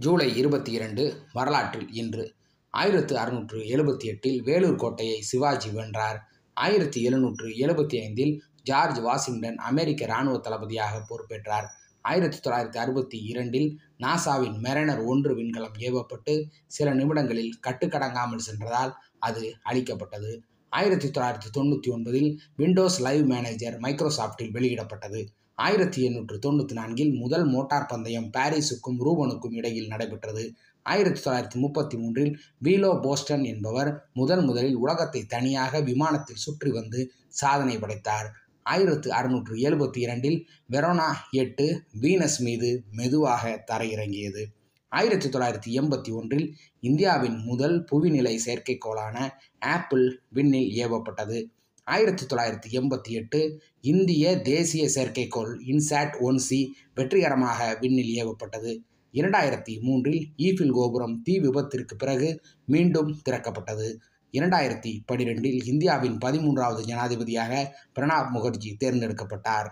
ஜூலை 22 வரலாற்றில் இன்று 1678 வேலூர் கோட்டையை சிவாஜி வென்றார். 1775 ஜார்ஜ் வாஷிங்டன் அமெரிக்க இராணுவ தளபதியாக பொறுப்பேற்றார். 1962 நாசாவின் மெரினர் 1 விண்கலம் ஏவப்பட்டு சில நிமிடங்களில் கட்டுக்கடங்காமல் சென்றதால் அது அழிக்கப்பட்டது. 1999 விண்டோஸ் லைவ் மேனேஜர் மைக்ரோசாப்டில் வெளியிடப்பட்டது. 1894 முதல் மோட்டார் பந்தயம் பாரிஸுக்கும் ரூபனுக்கும் இடையில் நடைபெற்றது. 1933 வீலோ போஸ்டன் என்பவர் முதலில் உலகத்தை தனியாக விமானத்தில் சுற்றி வந்து சாதனை படைத்தார். 1672 வெரோனா 8 வீனஸ் மீது மெதுவாக தரையிறங்கியது. 1981 இந்தியாவின் முதல் புவிநிலை செயற்கைக்கோளான ஆப்பிள் விண்ணில் ஏவப்பட்டது. 1988 இந்திய தேசிய செயற்கைக்கோள் இன்சாட் 1C வெற்றிகரமாக விண்ணில் ஏவப்பட்டது. 2003 ஈஃபில் கோபுரம் தீ விபத்திற்கு பிறகு மீண்டும் திறக்கப்பட்டது. 2012 இந்தியாவின் 13வது ஜனாதிபதியாக பிரணாப் முகர்ஜி தேர்ந்தெடுக்கப்பட்டார்.